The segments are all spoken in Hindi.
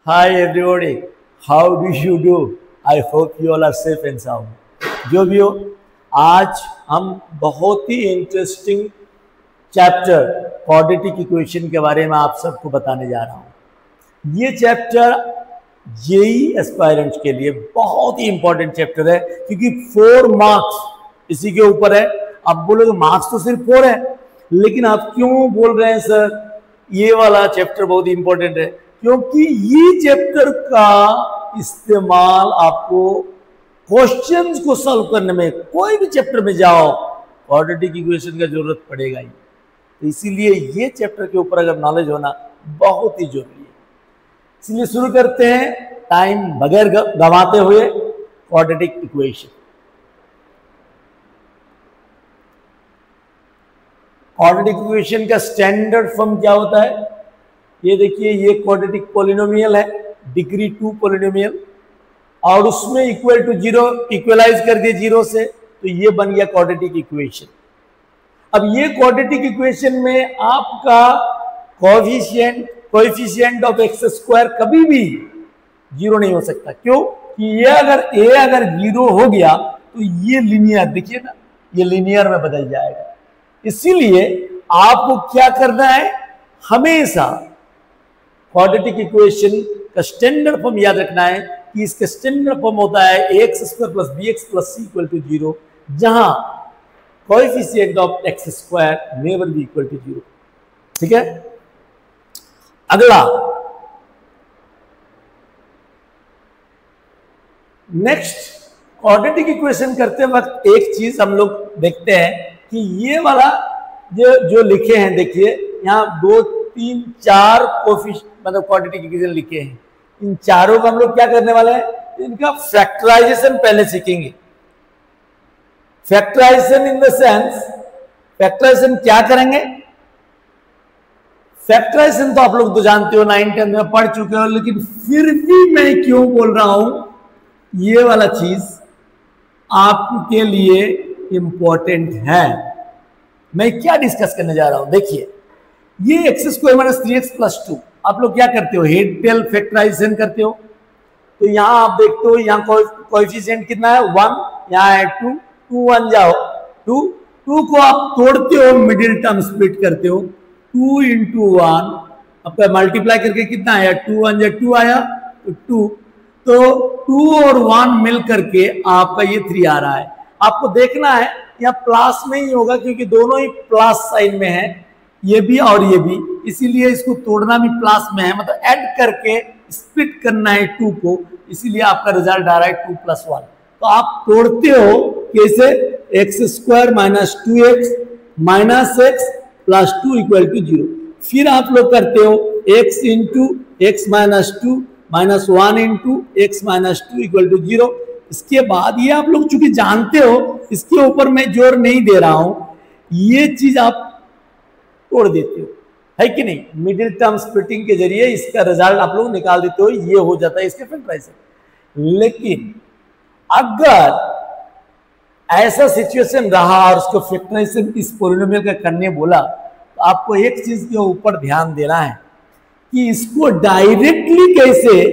Hi everybody, how do you do? I hope you all are safe and sound. जो भी हो, आज हम बहुत ही इंटरेस्टिंग चैप्टर क्वाड्रेटिक इक्वेशन के बारे में आप सबको बताने जा रहा हूँ। ये चैप्टर जेई एस्पायरेंट्स के लिए बहुत ही इंपॉर्टेंट चैप्टर है क्योंकि 4 मार्क्स इसी के ऊपर है। आप बोलोगे मार्क्स तो सिर्फ 4 है, लेकिन आप क्यों बोल रहे हैं सर ये वाला चैप्टर बहुत इंपॉर्टेंट है? क्योंकि ये चैप्टर का इस्तेमाल आपको क्वेश्चंस को सॉल्व करने में, कोई भी चैप्टर में जाओ क्वाड्रेटिक इक्वेशन का जरूरत पड़ेगा ही। तो इसीलिए ये चैप्टर के ऊपर अगर नॉलेज होना बहुत ही जरूरी है। इसलिए शुरू करते हैं टाइम बगैर गंवाते हुए क्वाड्रेटिक इक्वेशन। क्वाड्रेटिक इक्वेशन का स्टैंडर्ड फॉर्म क्या होता है? ये देखिए, ये क्वाड्रेटिक पॉलिनोमियल है, डिग्री 2 पॉलिनोमियल, और उसमें इक्वल टू 0 इक्वलाइज कर दिए 0 से, तो ये बन गया क्वाड्रेटिक इक्वेशन। अब ये क्वाड्रेटिक इक्वेशन में आपका कोएफिशिएंट ऑफ एक्स स्क्वायर कभी भी 0 नहीं हो सकता। क्यों? कि ये अगर अगर 0 हो गया तो ये लीनियर, देखिए ना, ये लीनियर में बदल जाएगा। इसीलिए आपको क्या करना है, हमेशा क्वाड्रेटिक इक्वेशन का स्टैंडर्ड फॉर्म याद रखना है कि इसका स्टैंडर्ड फॉर्म होता है ax² + bx + c = 0, जहां coefficient of x square never be equal to 0। ठीक है, अगला नेक्स्ट क्वाड्रेटिक इक्वेशन करते वक्त एक चीज हम लोग देखते हैं कि ये वाला जो लिखे हैं, देखिए यहाँ 2, 3, 4 मतलब क्वाड्रेटिक इक्वेशन लिखे हैं। इन चारों का हम लोग क्या करने वाले हैं, इनका फैक्टराइजेशन पहले सीखेंगे। Factorisation in the sense, factorisation क्या करेंगे? फैक्टराइजेशन तो आप लोग तो जानते हो, 9th 10th में पढ़ चुके हो, लेकिन फिर भी मैं क्यों बोल रहा हूं, ये वाला चीज आपके लिए इंपॉर्टेंट है। मैं क्या डिस्कस करने जा रहा हूं, देखिए ये x² - 3x + 2, आप लोग क्या करते हो, हेड टेल फैक्टराइजेशन करते हो। तो यहां आप देखते हो, यहां कोएफिशिएंट कितना है, 1, यहां है 2, 2 1 जाओ 2 को आप तोड़ते हो, मिडिल टर्म स्प्लिट करते हो, 2 × 1 आपका मल्टीप्लाई करके कितना आया, 2 1 जा 2 आया, तो 2 और 1 मिल करके आपका ये 3 आ रहा है। आपको देखना है यहाँ प्लस में ही होगा क्योंकि दोनों ही प्लस साइन में है, ये भी और ये भी, इसीलिए इसको तोड़ना भी प्लस में है, मतलब ऐड करके स्प्लिट करना है 2 को, इसीलिए आपका रिजल्ट आ रहा है 2 + 1। तो आप तोड़ते हो कैसे, x² - 2x - x + 2 = 0। फिर आप लोग करते हो x × x - 2 - 1 × x - 2 = 0। इसके बाद ये आप लोग चूंकि जानते हो, इसके ऊपर मैं जोर नहीं दे रहा हूं, ये चीज आप तोड़ देते हो, है कि नहीं? मिडिल टर्म स्प्लिटिंग के जरिए इसका रिजल्ट आप लोग निकाल देते हो, ये हो जाता है इसके फैक्टराइजेशन। लेकिन अगर ऐसा सिचुएशन रहा और उसको फैक्टराइजेशन इस पॉलिनोमियल का करने बोला, तो आपको एक चीज के ऊपर ध्यान देना है कि इसको डायरेक्टली कैसे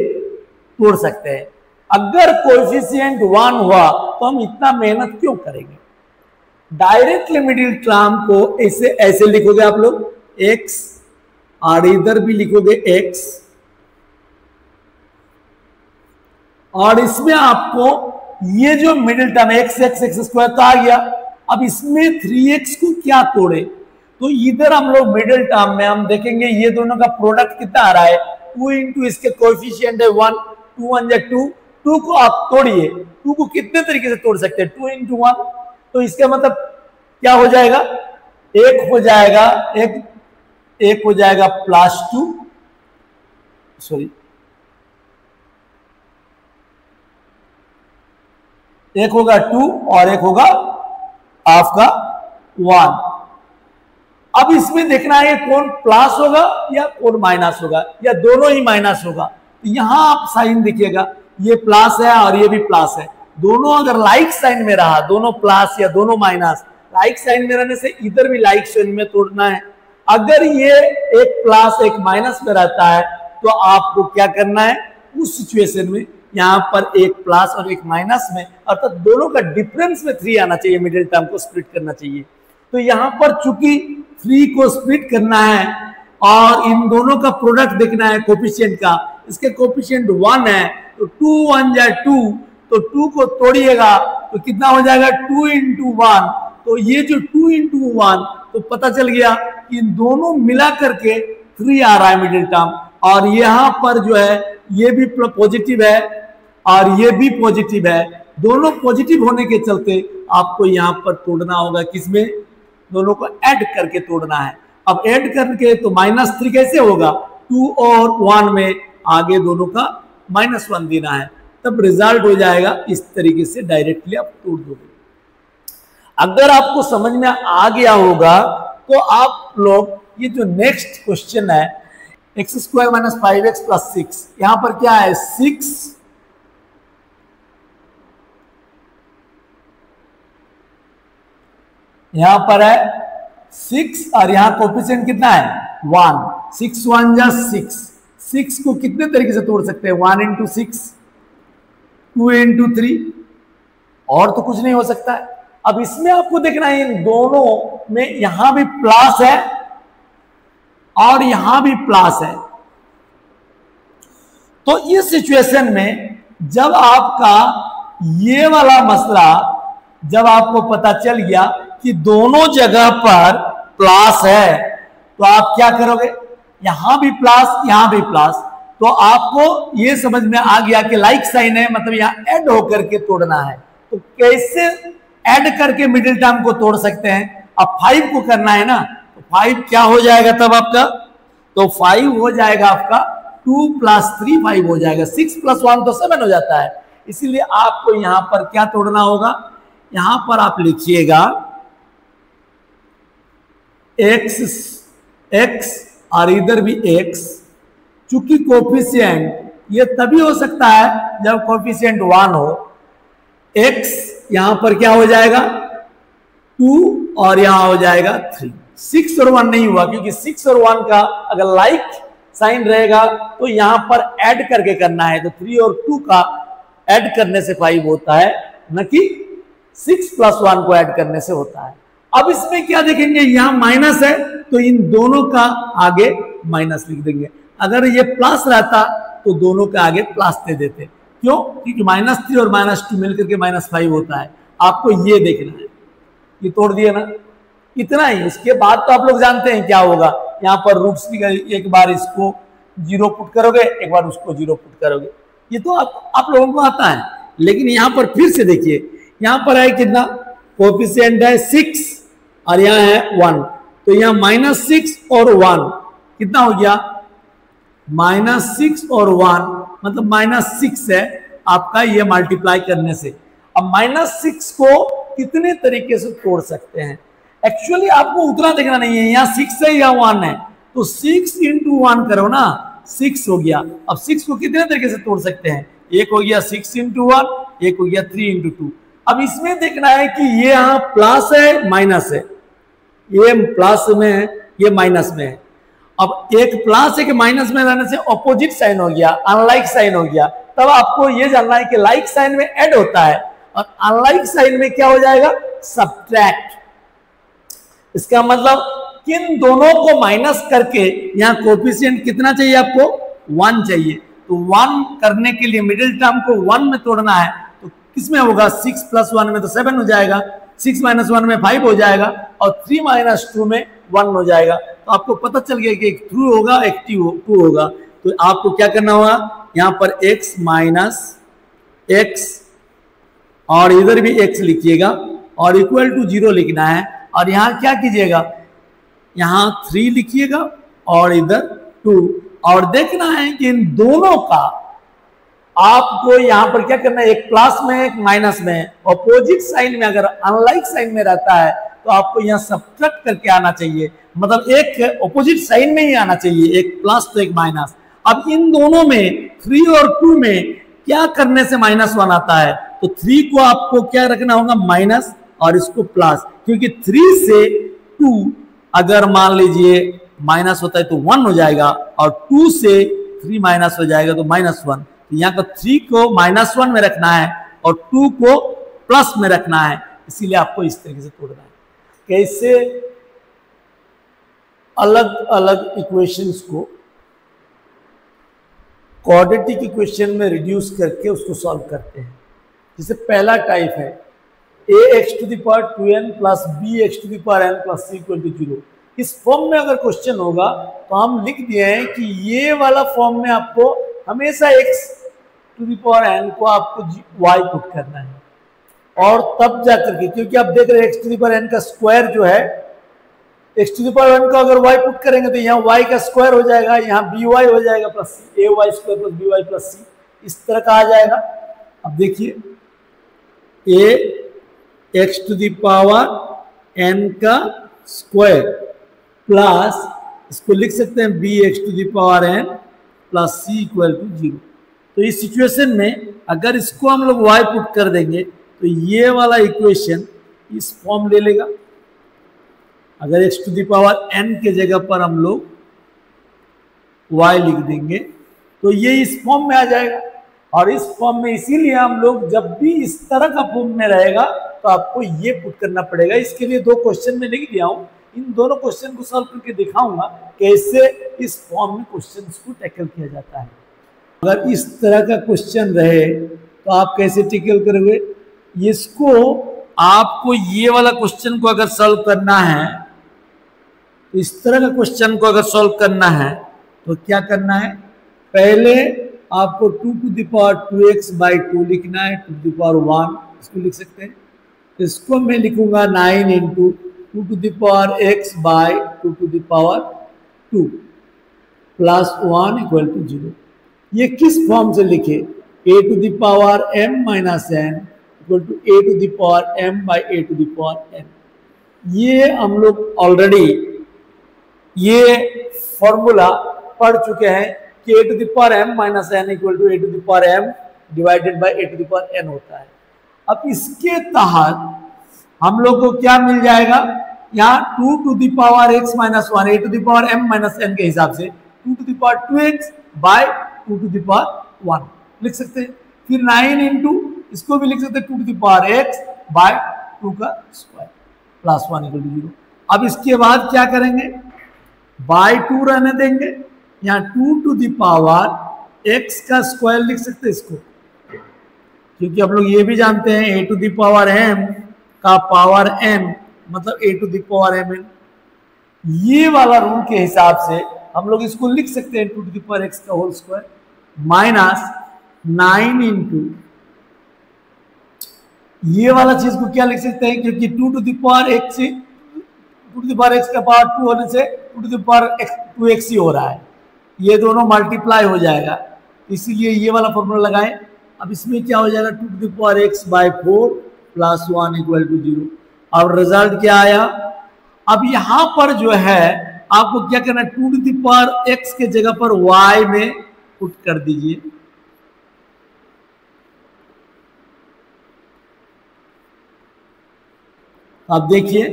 तोड़ सकते हैं। अगर कोएफिशिएंट 1 हुआ तो हम इतना मेहनत क्यों करेंगे? डायरेक्टली मिडिल टर्म को ऐसे लिखोगे आप लोग, x, और इधर भी लिखोगे x, और इसमें आपको ये जो मिडिल टर्म x² तो आ गया। अब इसमें 3x को क्या तोड़े, तो इधर हम लोग मिडिल टर्म में हम देखेंगे ये दोनों का प्रोडक्ट कितना आ रहा है, 2 × इसके कोएफिशिएंट है 1, 2 1 जा 2, 2 को आप तोड़िए। 2 को कितने तरीके से तोड़ सकते हैं, 2 × 1, तो इसका मतलब क्या हो जाएगा, एक हो जाएगा +2, सॉरी, एक होगा 2 और एक होगा आपका 1। अब इसमें देखना है कौन प्लस होगा या कौन माइनस होगा, या दोनों ही माइनस होगा। तो यहां आप साइन देखिएगा, ये प्लस है और ये भी प्लस है, दोनों अगर लाइक साइन में रहा, दोनों प्लस या दोनों माइनस, लाइक साइन में रहने से इधर भी लाइक साइन में तोड़ना है। अगर ये एक प्लस एक माइनस में रहता है तो आपको क्या करना है उस सिचुएशन में, यहाँ पर एक प्लस और एक माइनस में, अर्थात दोनों का डिफरेंस में 3 आना चाहिए, मिडिल टर्म को स्प्लिट करना चाहिए। तो यहाँ पर चूंकि 3 को स्प्लिट करना है और इन दोनों का प्रोडक्ट देखना है कोफिशिएंट का, इसके कोफिशिएंट 1 है तो 2 1 जा 2, तो 2 को तोड़िएगा तो कितना हो जाएगा 2 into 1, तो ये जो 2 into 1 तो पता चल गया कि इन दोनों मिला करके 3 आ रहा है मिडिल टर्म, और यहाँ पर जो है ये भी पॉजिटिव है और ये भी पॉजिटिव है, दोनों पॉजिटिव होने के चलते आपको यहाँ पर तोड़ना होगा, किसमें, दोनों को ऐड करके तोड़ना है। अब ऐड करके तो -3 कैसे होगा, 2 और 1 में आगे दोनों का -1 देना है, तब रिजल्ट हो जाएगा इस तरीके से डायरेक्टली आप तोड़ दोगे। अगर आपको समझ में आ गया होगा तो आप लोग ये जो नेक्स्ट क्वेश्चन है x² - 5x + 6, यहां पर क्या है 6, यहां पर है 6 और यहां कोफिशिएंट कितना है 1, 6 1 जा 6, 6 को कितने तरीके से तोड़ सकते हैं, 1 into 6, 2 into 3, और तो कुछ नहीं हो सकता है। अब इसमें आपको देखना है इन दोनों में यहां भी प्लस है और यहां भी प्लस है, तो इस सिचुएशन में जब आपका ये वाला मसला, जब आपको पता चल गया कि दोनों जगह पर प्लस है, तो आप क्या करोगे, यहां भी प्लस यहां भी प्लस, तो आपको ये समझ में आ गया कि लाइक साइन है, मतलब यहां ऐड होकर के तोड़ना है। तो कैसे ऐड करके मिडिल टर्म को तोड़ सकते हैं, अब 5 को करना है ना, तो 5 क्या हो जाएगा तब आपका, तो 5 हो जाएगा आपका 2 + 3 5 हो जाएगा, 6 + 1 तो 7 हो जाता है। इसीलिए आपको यहां पर क्या तोड़ना होगा, यहां पर आप लिखिएगा x और इधर भी x, चूंकि कोफिशिएंट ये तभी हो सकता है जब कोफिशिएंट 1 हो, x यहां पर क्या हो जाएगा 2 और यहां हो जाएगा 3, 6 और 1 नहीं हुआ, क्योंकि 6 और 1 का अगर लाइक साइन रहेगा तो यहां पर ऐड करके करना है, तो 3 और 2 का ऐड करने से 5 होता है, न कि 6 + 1 को ऐड करने से होता है। अब इसमें क्या देखेंगे, यहां माइनस है तो इन दोनों का आगे माइनस लिख देंगे, अगर ये प्लस रहता तो दोनों के आगे प्लस दे देते, क्यों, क्योंकि -3 और -2 मिलकर के -5 होता है। आपको ये देखना है, ये तोड़ दिया ना, इतना ही। इसके बाद तो आप लोग जानते हैं क्या होगा, यहाँ पर रूट्स एक बार इसको 0 पुट करोगे, एक बार उसको 0 पुट करोगे, ये तो आप लोगों को आता है। लेकिन यहाँ पर फिर से देखिए, यहाँ पर है कितना, कोफिशिएंट है 6 और यहाँ है 1, तो यहाँ -6 और 1 कितना हो गया, -6 और 1 मतलब -6 है आपका, ये मल्टीप्लाई करने से। अब -6 को कितने तरीके से तोड़ सकते हैं, एक्चुअली आपको उतना देखना नहीं है, यहाँ 6 है या 1 है, तो 6 into 1 करो ना, 6 हो गया। अब 6 को कितने तरीके से तोड़ सकते हैं, एक हो गया 6 into 1, एक हो गया 3 into 2। अब इसमें देखना है कि ये यहाँ प्लस है माइनस है, ये प्लस में है ये माइनस में है। अब एक प्लस एक माइनस में रहने से ऑपोजिट साइन हो गया, अनलाइक साइन हो गया, तब आपको ये जानना है कि लाइक साइन में ऐड होता है और अनलाइक साइन में क्या हो जाएगा, सब्ट्रैक्ट। इसका मतलब किन दोनों को माइनस करके यहाँ कोफिशिएंट कितना चाहिए आपको, 1 चाहिए। तो 1 करने के लिए मिडिल टर्म को 1 में तोड़ना है, तो किसमें होगा, 6 + 1 में तो 7 हो जाएगा, 6 - 1 में 5 हो जाएगा और 3 - 2 में 1 हो जाएगा। तो आपको पता चल गया कि एक 2 होगा एक 2 होगा। तो आपको क्या करना होगा, यहाँ पर x - x और इधर भी x लिखिएगा और इक्वल टू 0 लिखना है, और यहाँ क्या कीजिएगा, यहाँ 3 लिखिएगा और इधर 2, और देखना है कि इन दोनों का आपको यहाँ पर क्या करना है, एक प्लस में एक माइनस में, ऑपोजिट साइन में अगर अनलाइक साइन में रहता है तो आपको यहाँ सब्ट्रैक्ट करके आना चाहिए, मतलब एक ऑपोजिट साइन में ही आना चाहिए, एक प्लस तो एक माइनस। अब इन दोनों में 3 और 2 में क्या करने से -1 आता है, तो 3 को आपको क्या रखना होगा, माइनस, और इसको प्लस, क्योंकि 3 से 2 अगर मान लीजिए माइनस होता है तो 1 हो जाएगा, और 2 से 3 माइनस हो जाएगा तो -1। तो यहाँ का 3 को -1 में रखना है और 2 को प्लस में रखना है, इसीलिए आपको इस तरीके से तोड़ना है। कैसे अलग अलग इक्वेशंस को क्वाड्रेटिक इक्वेशन में रिड्यूस करके उसको सॉल्व करते हैं। जैसे पहला टाइप है ax⁴2n + bx⁴n + c = 0। इस फॉर्म में अगर क्वेश्चन होगा तो हम लिख दिए हैं कि ये वाला फॉर्म में आपको हमेशा x⁴n को आपको y पुट करना है, और तब जाकर के, क्योंकि आप देख रहे हैं x⁴n का स्क्वायर जो है, x⁴n को अगर y पुट करेंगे तो यहाँ y का स्क्वायर हो जाएगा, यहाँ by हो जाएगा plus c, ay² + by + c, इस तरह का आ जाएगा। अब देखिए ax⁴n का स्क्वायर प्लस इसको लिख सकते हैं bx⁴n + c = 0। तो इस सिचुएशन में अगर इसको हम लोग y पुट कर देंगे तो ये वाला इक्वेशन इस फॉर्म ले लेगा। अगर x⁴n के जगह पर हम लोग y लिख देंगे तो ये इस फॉर्म में आ जाएगा, और इस फॉर्म में इसीलिए हम लोग जब भी इस तरह का फॉर्म में रहेगा तो आपको ये पुट करना पड़ेगा। इसके लिए 2 क्वेश्चन में लिख दिया हूं, इन दोनों क्वेश्चन को सॉल्व करके दिखाऊंगा कैसे इस फॉर्म में क्वेश्चंस को टैकल किया जाता है। अगर इस तरह का क्वेश्चन रहे तो आप कैसे टैकल करोगे इसको? आपको ये वाला क्वेश्चन को अगर सॉल्व करना है, तो इस तरह का क्वेश्चन को अगर सॉल्व करना है तो क्या करना है? पहले आपको 2⁴2x/2 लिखना है, 2⁴1 इसको लिख सकते हैं। इसको मैं लिखूंगा 9 × 2⁴x/2⁴2 + 1 = 0। ये किस फॉर्म से लिखे? a⁴m - n = a⁴m/a⁴n। ये हम लोग ऑलरेडी ये फॉर्मूला पढ़ चुके हैं कि a⁴m - n = a⁴m/a⁴n होता है। अब इसके तहत हम लोग को क्या मिल जाएगा? यहाँ 2⁴x - 1 a⁴m - n के हिसाब से 2⁴2x/2⁴1 लिख सकते हैं। फिर 9 × इसको भी लिख सकते हैं 2⁴x/2 का स्क्वायर + 1 = 0। अब इसके बाद क्या करेंगे? /2 रहने देंगे, यहाँ 2⁴x का स्क्वायर लिख सकते हैं इसको, क्योंकि हम लोग ये भी जानते हैं a⁴m का पावर n मतलब a⁴mn। ये वाला रूल के हिसाब से हम लोग इसको लिख सकते हैं 2⁴x का होल स्क्वायर -9 × ये वाला चीज को क्या लिख सकते हैं? क्योंकि 2⁴x का पावर 2 होने से 2⁴2x ही हो रहा है, ये दोनों मल्टीप्लाई हो जाएगा, इसीलिए ये वाला फॉर्मूला लगाएं। अब इसमें क्या हो जाएगा? 2⁴x/4 + 1 = 0। अब रिजल्ट क्या आया? अब यहां पर जो है आपको क्या करना है? 2⁴x के जगह पर y में पुट कर दीजिए। अब देखिए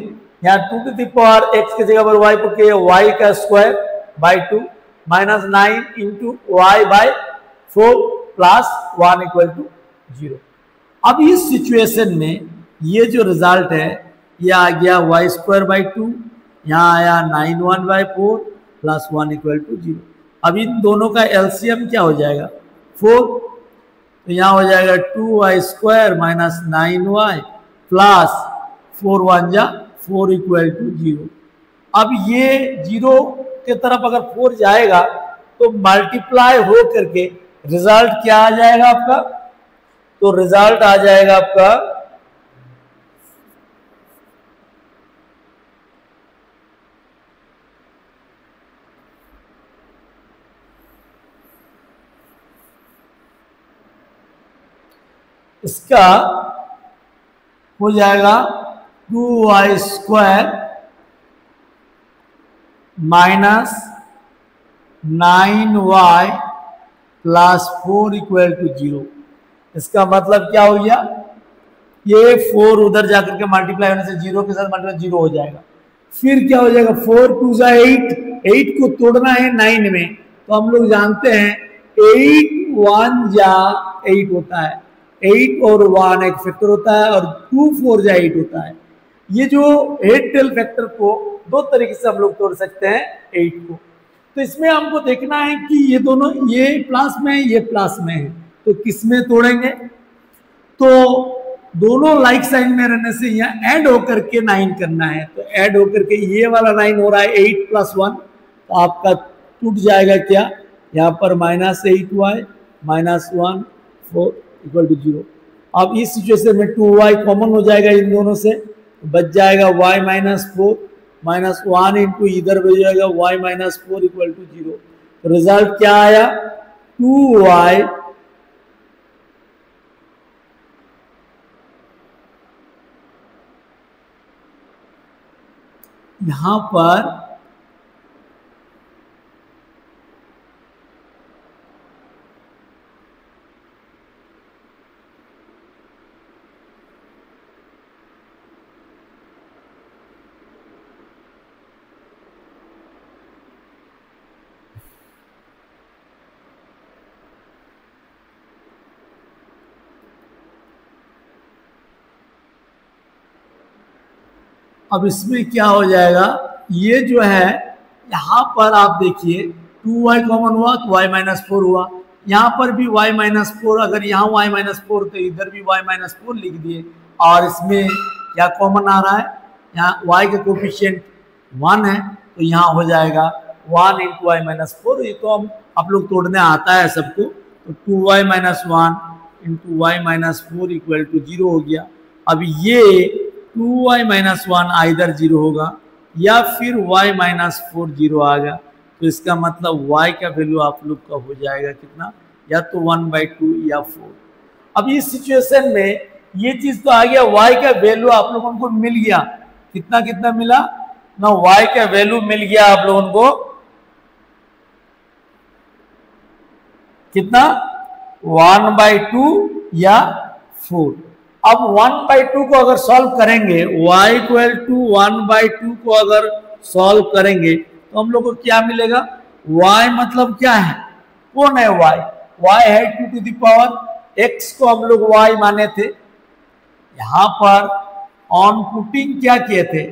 यहाँ 2⁴x के जगह पर y पुट किया, y का स्क्वायर /2 -9 × y/4 + 1 = 0। अब इस सिचुएशन में ये जो रिजल्ट है ये आ गया y²/2, यहाँ आया 9(1/4 + 1 = 0। अब इन दोनों का एलसीएम क्या हो जाएगा? 4। तो यहाँ हो जाएगा 2y² - 9y + 4 × 1 = 4 = 0। अब ये 0 के तरफ अगर 4 जाएगा तो मल्टीप्लाई हो करके रिजल्ट क्या आ जाएगा आपका? तो रिजल्ट आ जाएगा आपका इसका हो जाएगा 2y² - 9y + 4 = 0। इसका मतलब क्या हो गया? ये 4 उधर जाकर के मल्टीप्लाई होने से 0 के साथ मल्टीप्लाई 0 हो जाएगा। फिर क्या हो जाएगा? 4 × 2 = 8, 8 को तोड़ना है 9 में, तो हम लोग जानते हैं 8 1 जा 8 होता है, 8 और 1 एक फैक्टर होता है और 2 4 जा 8 होता है। ये जो हेड टेल फैक्टर को दो तरीके से हम लोग तोड़ सकते हैं 8 को। तो इसमें हमको देखना है कि ये दोनों, ये प्लस में है, ये प्लस में है, तो किस में तोड़ेंगे? तो दोनों लाइक साइन में रहने से यहाँ ऐड होकर के 9 करना है, तो ऐड होकर के ये वाला 9 हो रहा है 8 + 1, तो आपका टूट जाएगा क्या? यहाँ पर -8y -1 4 = 0। अब इस सिचुएशन में 2y कॉमन हो जाएगा इन दोनों से, बच जाएगा y -4 -1 इंटू इधर बच जाएगा y -4 = 0। तो रिजल्ट क्या आया? 2y यहां पर अब इसमें क्या हो जाएगा, ये जो है यहाँ पर आप देखिए 2y कॉमन हुआ तो y -4 हुआ, यहाँ पर भी y -4, अगर यहाँ y -4 तो इधर भी y -4 लिख दिए, और इसमें क्या कॉमन आ रहा है? यहाँ y का कोफिशिएंट 1 है, तो यहाँ हो जाएगा 1 × y -4। ये तो हम आप लोग तोड़ने आता है सबको, तो 2y - 1 × y -4 = 0 हो गया। अब ये 2y - 1 आइदर 0 होगा या फिर y -4 0 आ गया, तो इसका मतलब y का वैल्यू आप लोग का हो जाएगा कितना? या तो 1/2 या 4। अब इस सिचुएशन में ये चीज तो आ गया, y का वैल्यू आप लोगों को मिल गया, कितना कितना मिला ना, y का वैल्यू मिल गया आप लोगों को कितना? 1/2 या 4। अब 1/2 को अगर सॉल्व करेंगे, y = 1/2 को अगर सॉल्व करेंगे तो हम लोग को क्या मिलेगा? y मतलब क्या है? कौन है y? y है 2 x को हम लोग y माने थे। यहां पर ऑन पुटिंग क्या किए थे?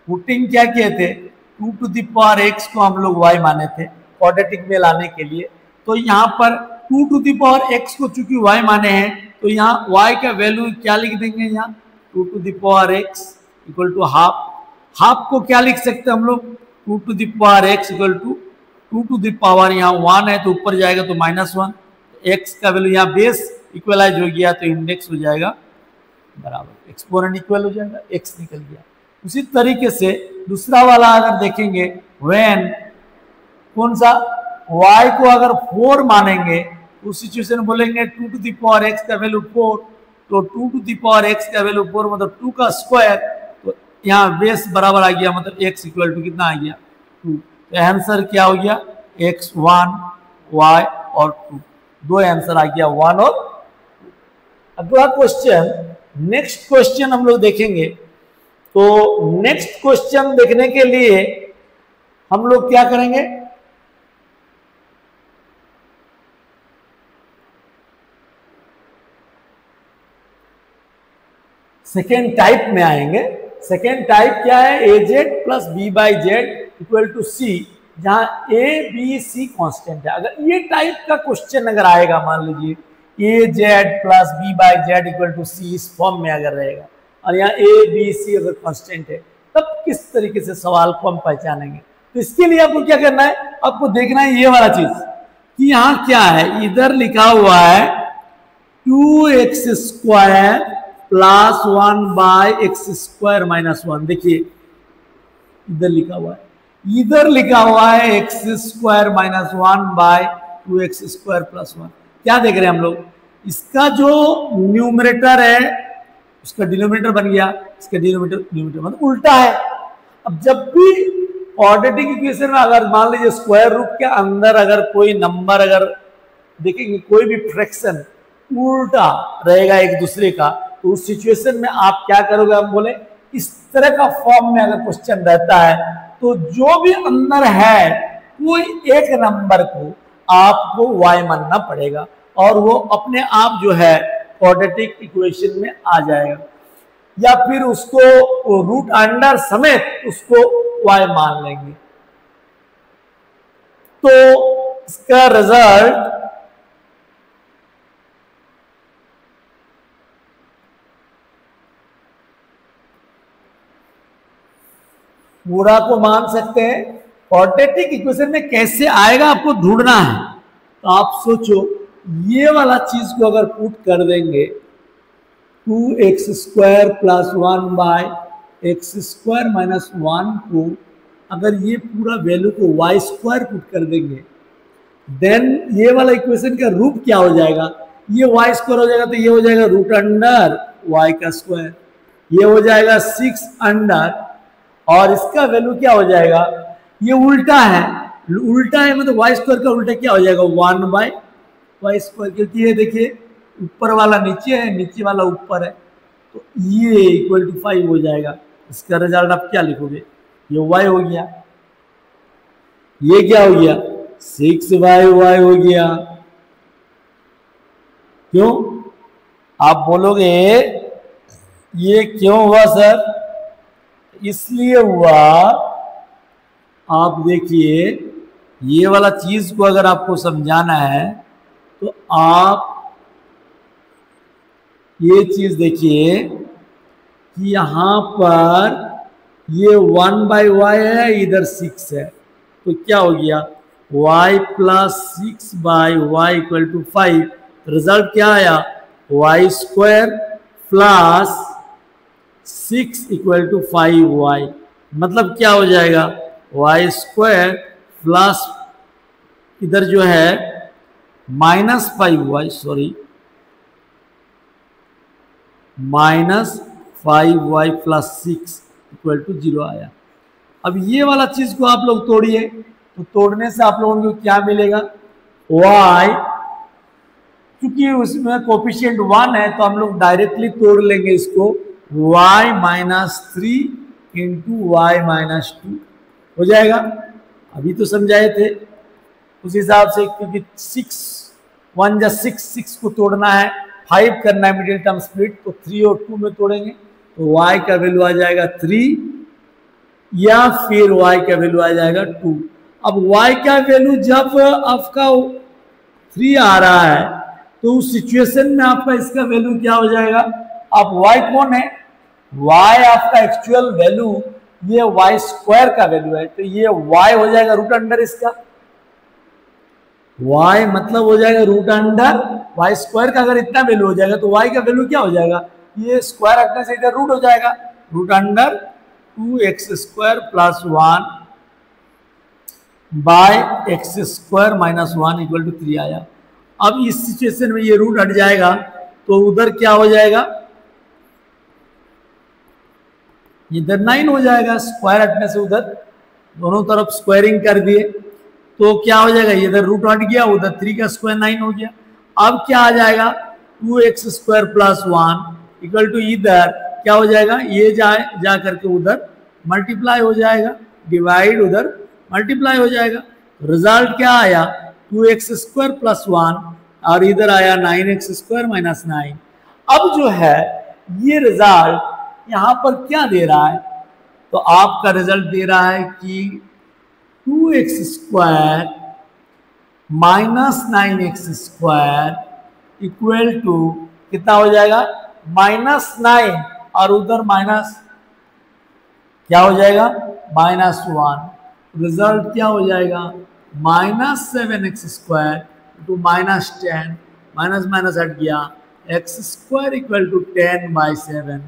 पुटिंग क्या किए थे? 2 x को हम लोग y माने थे क्वाड्रेटिक में लाने के लिए। तो यहाँ पर 2 x को चूंकि y माने हैं, तो यहाँ y का वैल्यू क्या लिख देंगे? यहाँ 2 x = हाफ। हाफ को क्या लिख सकते हैं हम लोग? 2 x = 2 यहाँ 1 है तो ऊपर जाएगा तो -1, x का वैल्यू यहाँ बेस इक्वलाइज हो गया तो इंडेक्स हो जाएगा बराबर, एक्सपोनेंट इक्वल हो जाएगा, x निकल गया। उसी तरीके से दूसरा वाला अगर देखेंगे, व्हेन कौन सा? y को अगर 4 मानेंगे उस सिचुएशन में बोलेंगे 2 x का वैल्यू 4, तो 2 x का वैल्यू 4 मतलब 2 का स्क्वायर, तो यहाँ बेस बराबर आ गया, मतलब x = कितना आ गया? 2। तो आंसर क्या हो गया? x 1 y और 2, दो आंसर आ गया 1 और 2। अगला क्वेश्चन, नेक्स्ट क्वेश्चन हम लोग देखेंगे। तो नेक्स्ट क्वेश्चन देखने के लिए हम लोग क्या करेंगे? सेकेंड टाइप में आएंगे। सेकेंड टाइप क्या है? AZ + B/Z = C, जहां A B C कांस्टेंट है। अगर ये टाइप का क्वेश्चन अगर आएगा, मान लीजिए AZ + B/Z = C इस फॉर्म में अगर रहेगा और यहाँ A B C अगर कांस्टेंट है, तब किस तरीके से सवाल को हम पहचानेंगे? तो इसके लिए आपको क्या करना है? आपको देखना है ये वाला चीज कि यहाँ क्या है। इधर लिखा हुआ है 2x² + 1/x² - 1। देखिए इधर लिखा हुआ है, इधर लिखा हुआ है x² - 1/2x² + 1। क्या देख रहे हैं हम लोग? इसका जो न्यूमरेटर है उसका डिनोमिनेटर बन गया, इसका डिनोमिनेटर मतलब उल्टा है। अब जब भी क्वाड्रेटिक इक्वेशन में अगर मान लीजिए स्क्वायर रूट के अंदर अगर कोई नंबर अगर देखेंगे, कोई भी फ्रैक्शन उल्टा रहेगा एक दूसरे का, तो उस सिचुएशन में आप क्या करोगे? हम बोले इस तरह का फॉर्म में अगर क्वेश्चन रहता है तो जो भी अंदर है कोई एक नंबर को आपको y मानना पड़ेगा और वो अपने आप जो है क्वाड्रेटिक इक्वेशन में आ जाएगा, या फिर उसको रूट अंडर समेत उसको y मान लेंगे। तो इसका रिजल्ट पूरा को मान सकते हैं। क्वाड्रेटिक इक्वेशन में कैसे आएगा आपको ढूंढना है। तो आप सोचो, ये वाला चीज को अगर पुट कर देंगे 2x² + 1/x² - 1 को, अगर ये पूरा वैल्यू को y² पुट कर देंगे, देन ये वाला इक्वेशन का रूप क्या हो जाएगा, ये y² हो जाएगा, तो ये हो जाएगा √y², ये हो जाएगा 6 अंडर, और इसका वैल्यू क्या हो जाएगा, ये उल्टा है, मतलब y² का उल्टा क्या हो जाएगा 1/y², क्योंकि ये देखिए ऊपर वाला नीचे है, नीचे वाला ऊपर है, तो ये = 5 हो जाएगा। इसका रिजल्ट आप क्या लिखोगे, ये y हो गया, ये क्या हो गया 6/y हो गया। क्यों आप बोलोगे ये क्यों हुआ सर, इसलिए हुआ, आप देखिए ये वाला चीज को अगर आपको समझाना है तो आप ये चीज देखिए कि यहां पर ये 1/y है, इधर 6 है, तो क्या हो गया y + 6/y = 5। रिजल्ट क्या आया, y² + 6 = 5y, मतलब क्या हो जाएगा y² प्लस इधर जो है -5y, सॉरी -5y + 6 = 0 आया। अब ये वाला चीज को आप लोग तोड़िए, तो तोड़ने से आप लोगों को क्या मिलेगा, y, क्योंकि उसमें कोफिशिएंट 1 है तो हम लोग डायरेक्टली तोड़ लेंगे इसको, y - 3 × y - 2 हो जाएगा। अभी तो समझाए थे उस हिसाब से, क्योंकि 1 × 6 को तोड़ना है, 5 करना है मिडिल टर्म स्प्लिट, तो 3 और 2 में तोड़ेंगे, तो y का वैल्यू आ जाएगा 3 या फिर y का वैल्यू आ जाएगा 2। अब y का वैल्यू जब आपका 3 आ रहा है तो उस सिचुएशन में आपका इसका वैल्यू क्या हो जाएगा, अब y कौन है, y आपका एक्चुअल वैल्यू ये y² का वैल्यू है, तो ये y हो जाएगा √अंडर इसका, y मतलब हो जाएगा √y² का। अगर इतना वैल्यू हो जाएगा तो y का वैल्यू क्या हो जाएगा, ये स्क्वायर रखने से इधर रूट हो जाएगा, √2x² + 1/x² - 1 = 3 आया। अब इस सिचुएशन में ये रूट हट जाएगा तो उधर क्या हो जाएगा, इधर 9 हो जाएगा, स्क्वायर हटने से उधर दोनों तरफ स्क्वायरिंग कर दिए तो क्या हो जाएगा, इधर रूट हट गया, उधर 3 का स्क्वायर 9 हो गया। अब क्या आ जाएगा 2x² + 1 = इधर क्या हो जाएगा, ये जा करके उधर मल्टीप्लाई हो जाएगा, डिवाइड उधर मल्टीप्लाई हो जाएगा। रिजल्ट क्या आया 2x² + 1 और इधर आया 9x² - 9। अब जो है ये रिजल्ट यहां पर क्या दे रहा है, तो आपका रिजल्ट दे रहा है कि 2x² - 9x² = कितना हो जाएगा -9 और उधर माइनस क्या हो जाएगा -1। रिजल्ट क्या हो जाएगा -7x² = -10, माइनस माइनस हट गया, x² = 10/7,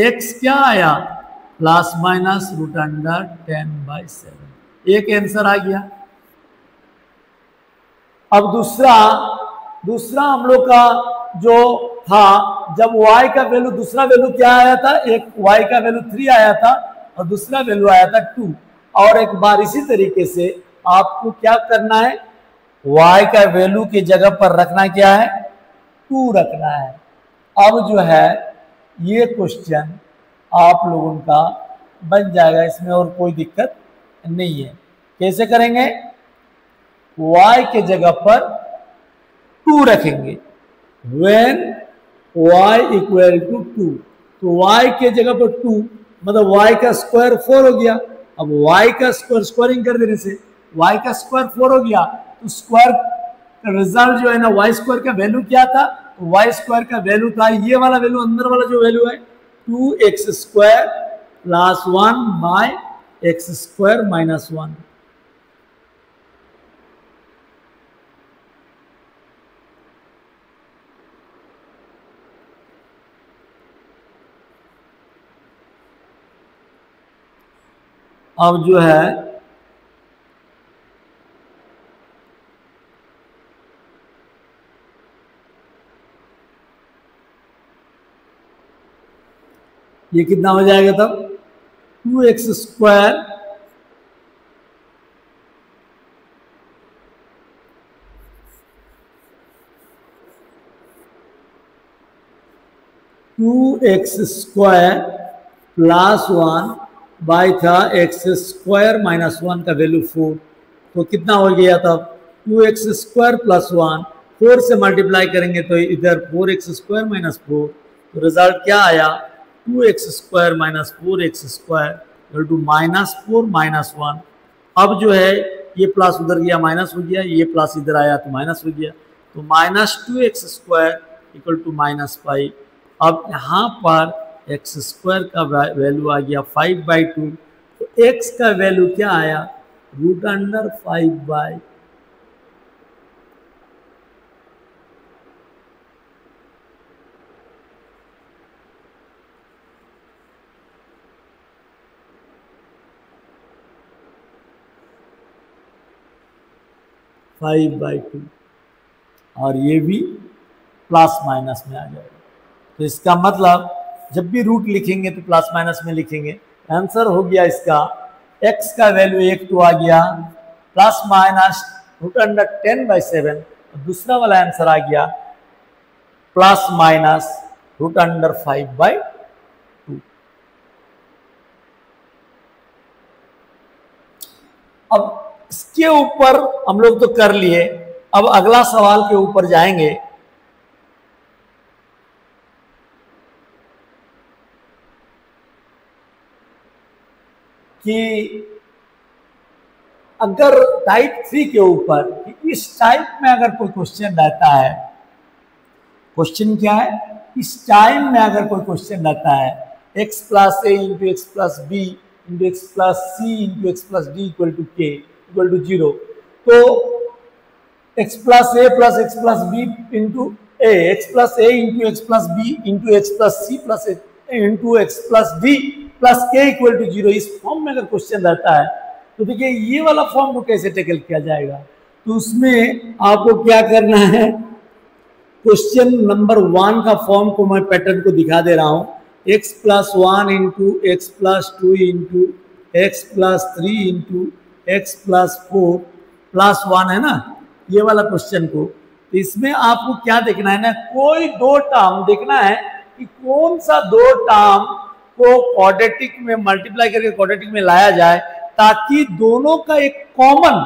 x क्या आया ±√10/7, एक आंसर आ गया। अब दूसरा हम लोग का जो था, जब y का वैल्यू, दूसरा वैल्यू क्या आया था, एक y का वैल्यू 3 आया था और दूसरा वैल्यू आया था 2। और एक बार इसी तरीके से आपको क्या करना है, y का वैल्यू की जगह पर रखना क्या है 2 रखना है। अब जो है ये क्वेश्चन आप लोगों का बन जाएगा, इसमें और कोई दिक्कत नहीं है। कैसे करेंगे? y के जगह पर 2 रखेंगे। when y इक्वल टू 2, तो y के जगह पर 2 मतलब y का स्क्वायर 4 हो गया। अब y का स्क्वायर स्क्वायरिंग कर देने से y का स्क्वायर 4 हो गया, तो स्क्वायर का रिजल्ट जो है ना y स्क्वायर का वैल्यू क्या था? तो y स्क्वायर का वैल्यू था ये वाला वैल्यू, अंदर वाला जो वैल्यू है 2x square plus 1 by x square minus 1। अब जो है ये कितना हो जाएगा तब? 2x स्क्वायर प्लस 1 बाई था x स्क्वायर माइनस 1 का वैल्यू 4, तो कितना हो गया तब? 2x स्क्वायर प्लस 1, 4 से मल्टीप्लाई करेंगे तो इधर 4x स्क्वायर माइनस 4, तो रिजल्ट क्या आया? 2x square minus 4x square equal to minus 4 minus 1। अब जो है ये प्लस उधर गया माइनस हो गया, ये प्लस इधर आया तो माइनस हो गया, तो minus 2x square equal to minus 5। अब यहाँ पर x स्क्वायर का वैल्यू आ गया 5/2, तो x का वैल्यू क्या आया? Root under 5/2। और ये भी प्लस माइनस में आ जाएगा। तो इसका मतलब जब भी रूट लिखेंगे तो प्लस माइनस में लिखेंगे। आंसर हो गया इसका x का वैल्यू 1 तो आ गया प्लस माइनस रूट अंडर 10/7, और दूसरा वाला आंसर आ गया प्लस माइनस रूट अंडर 5/2। अब इसके ऊपर हम लोग तो कर लिए, अब अगला सवाल के ऊपर जाएंगे। कि अगर टाइप 3 के ऊपर, इस टाइप में अगर कोई क्वेश्चन रहता है, क्वेश्चन क्या है? इस टाइम में अगर कोई क्वेश्चन रहता है x plus A into X plus B into X plus C into X plus D equal to K equal to 0, तो x plus A plus X plus B into A, X plus A into X plus B into X plus C plus into X plus D plus K equal to 0, इस फॉर्म में अगर क्वेश्चन रहता है तो देखिए ये वाला फॉर्म को कैसे टैकल किया जाएगा। तो उसमें आपको क्या करना है? क्वेश्चन नंबर 1 का फॉर्म को मैं पैटर्न को दिखा दे रहा हूं। x plus 1 into X plus 2 into X plus 3 into X plus 4 plus 1 है ना, ये वाला क्वेश्चन को। तो इसमें आपको क्या देखना है ना, कोई दो टर्म देखना है कि कौन सा दो टर्म को क्वाड्रेटिक में मल्टीप्लाई करके क्वाड्रेटिक में लाया जाए ताकि दोनों का एक कॉमन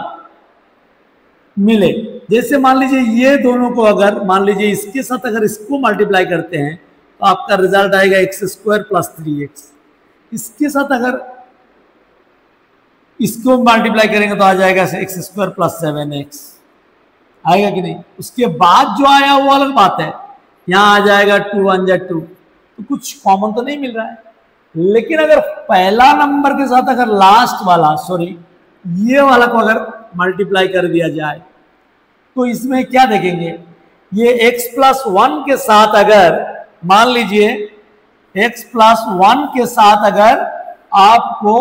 मिले। जैसे मान लीजिए ये दोनों को अगर मान लीजिए इसके साथ अगर इसको मल्टीप्लाई करते हैं तो आपका रिजल्ट आएगा x स्क्वायर प्लस 3x। इसके साथ अगर इसको मल्टीप्लाई करेंगे तो आ जाएगा x स्क्वायर प्लस 7x, आएगा कि नहीं? उसके बाद जो आया वो अलग बात है, यहाँ आ जाएगा 2 1 जा 2, तो कुछ कॉमन तो नहीं मिल रहा है। लेकिन अगर पहला नंबर के साथ अगर लास्ट वाला ये वाला को अगर मल्टीप्लाई कर दिया जाए तो इसमें क्या देखेंगे? ये x प्लस 1 के साथ अगर मान लीजिए x प्लस 1 के साथ अगर आपको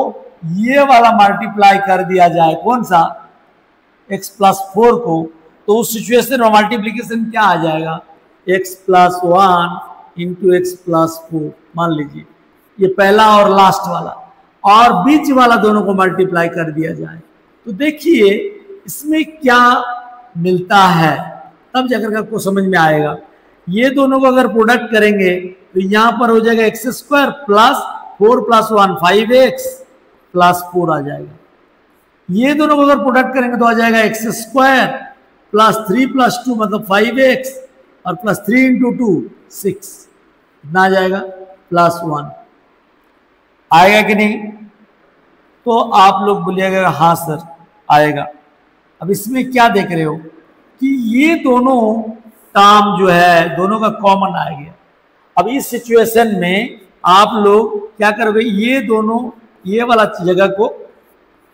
ये वाला मल्टीप्लाई कर दिया जाए, कौन सा? x प्लस 4 को, तो उस सिचुएशन में मल्टीप्लीकेशन क्या आ जाएगा? x plus 1 into X plus 4, मान लीजिए ये पहला और लास्ट वाला, और बीच वाला दोनों को मल्टीप्लाई कर दिया जाए तो देखिए इसमें क्या मिलता है, तब जाकर आपको समझ में आएगा। ये दोनों को अगर प्रोडक्ट करेंगे तो यहां पर हो जाएगा x square plus 4 plus 1 5x plus 4 आ जाएगा। ये दोनों को अगर प्रोडक्ट करेंगे तो आ जाएगा एक्स स्क्वायर प्लस 3 प्लस 2 मतलब 5x और प्लस 3 इंटू 2 6, कितना आ जाएगा प्लस 1। आएगा कि नहीं? तो आप लोग बोलिएगा हाँ सर आएगा। अब इसमें क्या देख रहे हो कि ये दोनों टर्म जो है दोनों का कॉमन आ गया। अब इस सिचुएशन में आप लोग क्या करोगे, ये दोनों ये वाला जगह को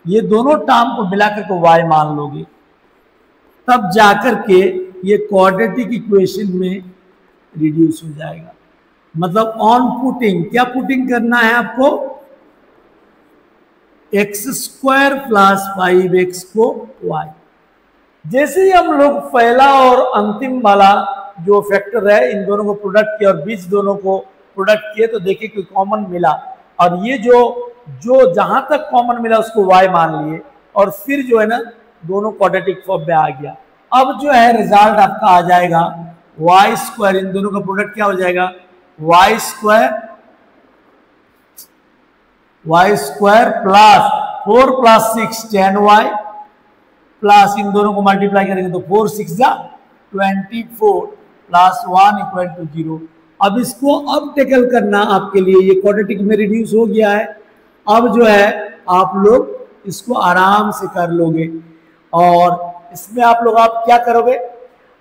ये दोनों टर्म को मिलाकर को y मान लोगे, तब जाकर के ये क्वाड्रेटिक इक्वेशन में रिड्यूस हो जाएगा। मतलब ऑन पुटिंग, क्या पुटिंग करना है आपको, एक्स स्क्वायर प्लस 5x को y। जैसे ही हम लोग पहला और अंतिम वाला जो फैक्टर है इन दोनों को प्रोडक्ट किया और बीच दोनों को प्रोडक्ट किए तो देखिए कोई कॉमन मिला, और ये जो जहां तक कॉमन मिला उसको y मान लिए और फिर जो है ना दोनों क्वाड्रेटिक फॉर्म में आ गया। अब जो है रिजल्ट आपका आ जाएगा वाई स्क्वायर, इन दोनों का प्रोडक्ट क्या हो जाएगा Y square plus 4 plus 6 10y plus इन दोनों को मल्टीप्लाई करेंगे तो 4 6 जा 24 प्लस 1 इक्वल टू 0। अब इसको अब टेकल करना आपके लिए, ये क्वाड्रेटिक में रिड्यूस हो गया है। अब जो है आप लोग इसको आराम से कर लोगे और इसमें आप लोग आप क्या करोगे,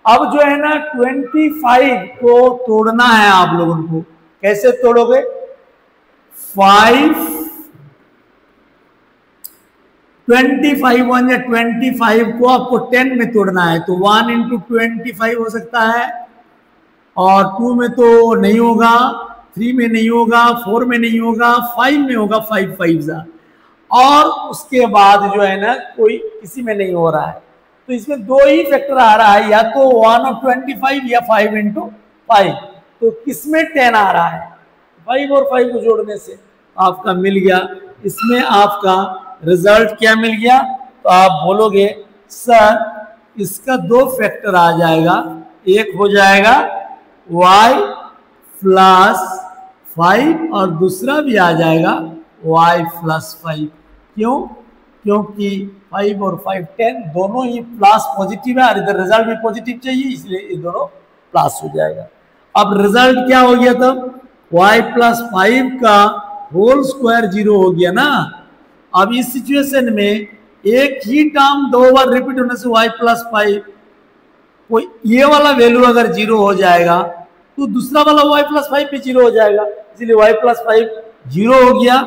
अब जो है ना 25 को तोड़ना है आप लोगों को। कैसे तोड़ोगे, 25 1 या 25 को आपको 10 में तोड़ना है तो 1 इंटू 25 हो सकता है, और 2 में तो नहीं होगा, 3 में नहीं होगा, 4 में नहीं होगा, 5 में होगा, 5 5 जा, और उसके बाद जो है ना कोई किसी में नहीं हो रहा है। तो इसमें दो ही फैक्टर आ रहा है, या तो 1 और 25 या 5 इंटू 5। तो किसमें 10 आ रहा है, 5 और 5 को जोड़ने से आपका मिल गया। इसमें आपका रिजल्ट क्या मिल गया, तो आप बोलोगे सर इसका दो फैक्टर आ जाएगा, एक हो जाएगा y प्लस 5 और दूसरा भी आ जाएगा y प्लस 5। क्यों, क्योंकि 5 और 5 10 दोनों ही प्लस पॉजिटिव है और इधर रिजल्ट भी पॉजिटिव चाहिए, इसलिए ये दोनों प्लस हो जाएगा। अब रिजल्ट क्या हो गया, तब y प्लस 5 का होल स्क्वायर 0 हो गया ना। अब इस सिचुएशन में एक ही टर्म दो बार रिपीट होने से y प्लस 5 कोई ये वाला वैल्यू अगर 0 हो जाएगा तो दूसरा वाला y प्लस 5 भी 0 हो जाएगा, इसलिए y प्लस 5 0 हो गया,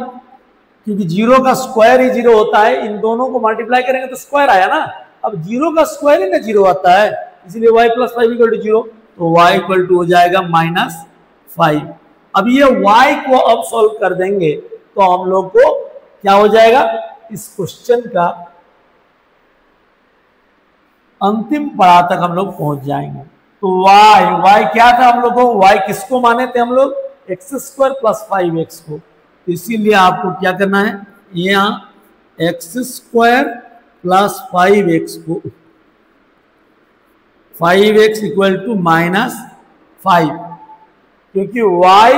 क्योंकि 0 का स्क्वायर ही 0 होता है। इन दोनों को मल्टीप्लाई करेंगे तो स्क्वायर आया ना, अब 0 का स्क्वायर ही ना 0 आता है, इसलिए y प्लस 5 इक्वल टू 0, तो y इक्वल टू हो जाएगा -5। अब ये y को अब सॉल्व कर देंगे तो हम लोग को क्या हो जाएगा, इस क्वेश्चन का अंतिम पड़ाव तक हम लोग पहुंच जाएंगे। तो y क्या था हम लोग को, y किसको माने थे हम लोग, एक्स स्क्वायर प्लस 5x को। तो इसीलिए आपको क्या करना है, यहाँ एक्स स्क्वायर प्लस 5x को 5x इक्वल टू -5, क्योंकि y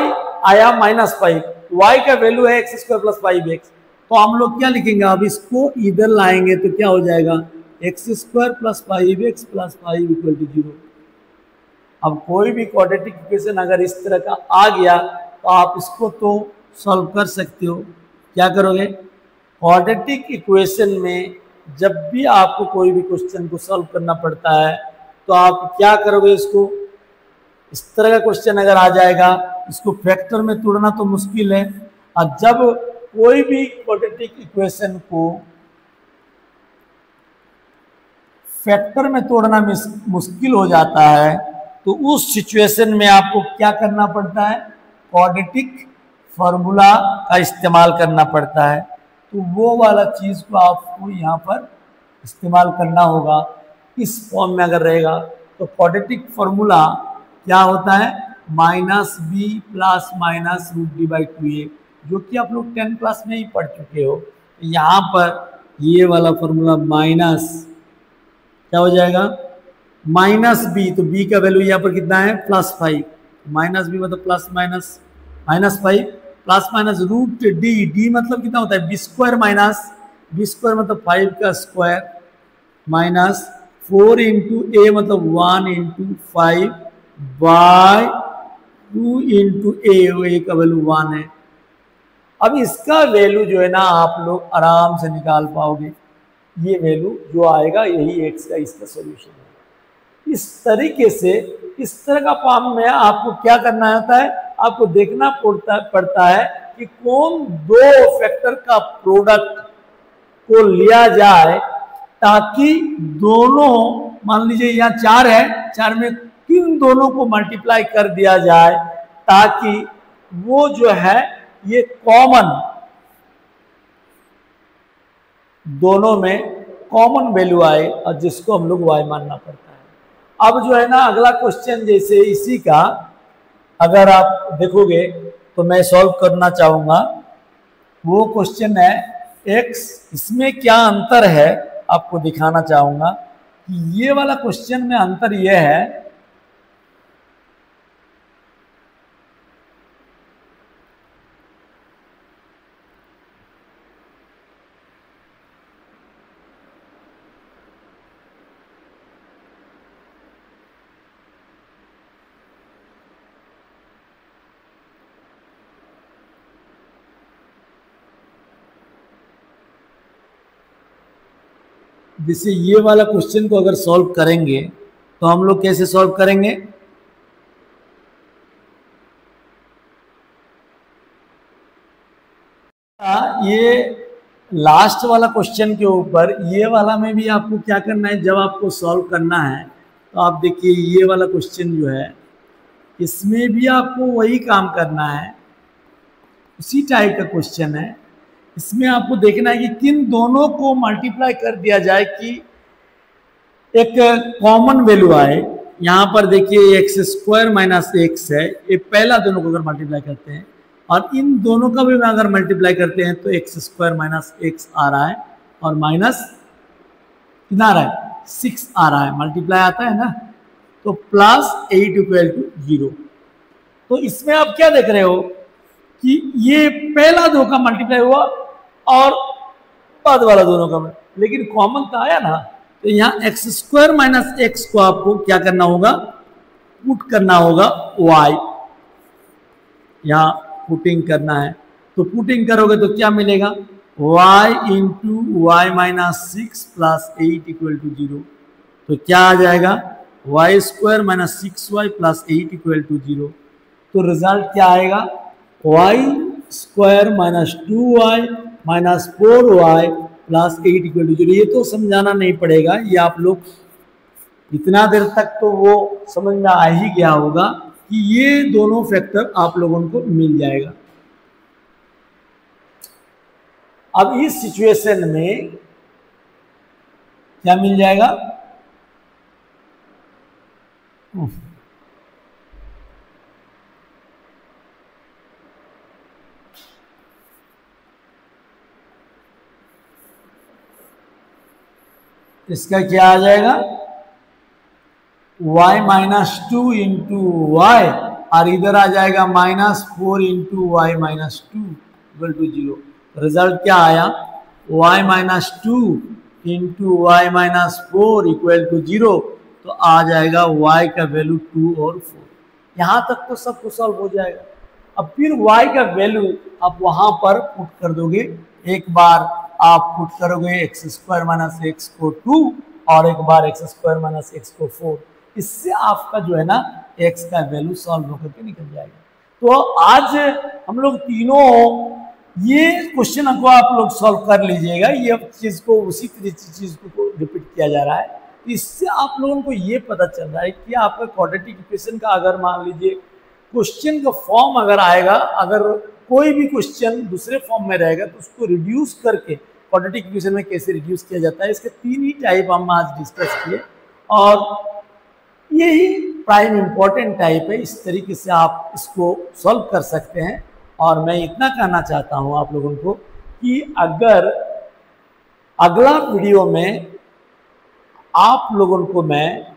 आया -5, y का वैल्यू है एक्स स्क्वायर प्लस 5x। तो हम लोग क्या लिखेंगे, अब इसको इधर लाएंगे तो क्या हो जाएगा, x square plus 5x plus 5 equal to 0। अब कोई भी क्वाड्रेटिक इक्वेशन अगर इस तरह का आ गया तो आप इसको तो सॉल्व कर सकते हो। क्या करोगे, क्वाड्रेटिक इक्वेशन में जब भी आपको कोई भी क्वेश्चन को सॉल्व करना पड़ता है तो आप क्या करोगे, इसको इस तरह का क्वेश्चन अगर आ जाएगा इसको फैक्टर में तोड़ना तो मुश्किल है, और जब कोई भी क्वाड्रेटिक इक्वेशन को फैक्टर में तोड़ना मुश्किल हो जाता है तो उस सिचुएशन में आपको क्या करना पड़ता है, क्वाड्रेटिक फॉर्मूला का इस्तेमाल करना पड़ता है। तो वो वाला चीज़ को आपको यहाँ पर इस्तेमाल करना होगा। इस फॉर्म में अगर रहेगा तो क्वाड्रेटिक फॉर्मूला क्या होता है, -b प्लस माइनस √d/2a, जो कि आप लोग 10 क्लास में ही पढ़ चुके हो। यहाँ पर ये वाला फॉर्मूला माइनस क्या हो जाएगा, -b, तो b का वैल्यू यहाँ पर कितना है +5, -b मतलब plus minus -5 plus minus √d, d मतलब कितना होता है b² माइनस बी स्क्वायर मतलब 5 का स्क्वायर माइनस 4 इंटू ए मतलब 1 इंटू 5 बाय 2 इंटू ए का वैल्यू 1 है। अब इसका वैल्यू जो है ना आप लोग आराम से निकाल पाओगे, ये वैल्यू जो आएगा यही एक्स का इसका सॉल्यूशन है। इस तरीके से इस तरह का फॉर्म में आपको क्या करना होता है, आपको देखना पड़ता है कि कौन दो फैक्टर का प्रोडक्ट को लिया जाए ताकि दोनों, मान लीजिए यहाँ 4 है, 4 में किन दोनों को मल्टीप्लाई कर दिया जाए ताकि वो जो है ये कॉमन, दोनों में कॉमन वैल्यू आए और जिसको हम लोग y मानना पड़ता है। अब जो है ना अगला क्वेश्चन जैसे इसी का अगर आप देखोगे तो मैं सॉल्व करना चाहूंगा, वो क्वेश्चन है x, इसमें क्या अंतर है आपको दिखाना चाहूंगा कि ये वाला क्वेश्चन में अंतर ये है जैसे ये वाला क्वेश्चन को अगर सॉल्व करेंगे तो हम लोग कैसे सॉल्व करेंगे, ये लास्ट वाला क्वेश्चन के ऊपर ये वाला में भी आपको क्या करना है, जब आपको सॉल्व करना है तो आप देखिए ये वाला क्वेश्चन जो है इसमें भी आपको वही काम करना है, उसी टाइप का क्वेश्चन है। इसमें आपको देखना है कि किन दोनों को मल्टीप्लाई कर दिया जाए कि एक कॉमन वैल्यू आए। यहाँ पर देखिए एक्स स्क्वायर माइनस एक्स है, ये पहला दोनों को अगर मल्टीप्लाई करते हैं और इन दोनों का भी अगर मल्टीप्लाई करते हैं तो एक्स स्क्वायर माइनस एक्स आ रहा है और माइनस कितना आ रहा है 6 आ रहा है, मल्टीप्लाई आता है ना, तो प्लस 8 इक्वल टू 0। तो इसमें आप क्या देख रहे हो कि ये पहला दो का मल्टीप्लाई हुआ और बाद वाला दोनों का, लेकिन कॉमन तो आया ना, तो यहाँ एक्स स्क्वायर माइनस एक्स को आपको क्या करना होगा, पुट करना होगा y, यहाँ पुटिंग करना है। तो पुटिंग करोगे तो क्या मिलेगा, y into y minus 6 plus 8 equal to 0। तो क्या आ जाएगा Y square minus 6y plus 8 equal to 0। तो रिजल्ट क्या आएगा, y square minus 2y minus 4y plus 8 equal to 0। ये तो समझाना नहीं पड़ेगा, ये आप लोग इतना देर तक तो वो समझ में आ ही गया होगा कि ये दोनों फैक्टर आप लोगों को मिल जाएगा। अब इस सिचुएशन में क्या मिल जाएगा, इसका क्या आ जाएगा y माइनस 2 इंटू वाई और इधर आ जाएगा minus 4 into y minus 2 equal to 0। Result क्या आया, y minus 2 into y minus 4 equal to 0। तो आ जाएगा y का वैल्यू 2 और 4। यहाँ तक तो सब कुछ सॉल्व हो जाएगा। अब फिर y का वैल्यू आप वहां पर पुट कर दोगे, एक बार आप पुट करोगे एक्स स्क्वायर माइनस एक्स को 2 और एक बार एक्स स्क्वायर माइनस एक्स को 4। इससे आपका जो है ना एक्स का वैल्यू सॉल्व होकर के निकल जाएगा। तो आज हम लोग तीनों ये क्वेश्चन को आप लोग सॉल्व कर लीजिएगा, ये चीज को उसी चीज को रिपीट किया जा रहा है। इससे आप लोगों को ये पता चल रहा है कि आपका क्वाड्रेटिक इक्वेशन का अगर मान लीजिए क्वेश्चन का फॉर्म अगर आएगा, अगर कोई भी क्वेश्चन दूसरे फॉर्म में रहेगा तो उसको रिड्यूस करके क्वाड्रेटिक इक्वेशन में कैसे रिड्यूस किया जाता है, इसके 3 ही टाइप हम आज डिस्कस किए और यही प्राइम इंपॉर्टेंट टाइप है। इस तरीके से आप इसको सॉल्व कर सकते हैं। और मैं इतना कहना चाहता हूं आप लोगों को कि अगर अगला वीडियो में आप लोगों को मैं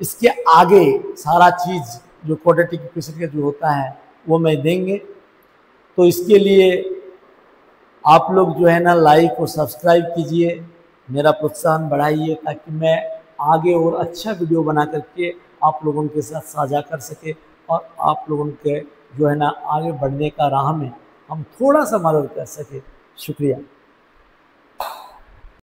इसके आगे सारा चीज जो क्वाड्रेटिक इक्वेशन का जो होता है वो मैं देंगे, तो इसके लिए आप लोग जो है ना लाइक और सब्सक्राइब कीजिए, मेरा प्रोत्साहन बढ़ाइए, ताकि मैं आगे और अच्छा वीडियो बना करके आप लोगों के साथ साझा कर सके और आप लोगों के जो है ना आगे बढ़ने का राह में हम थोड़ा सा मदद कर सके। शुक्रिया।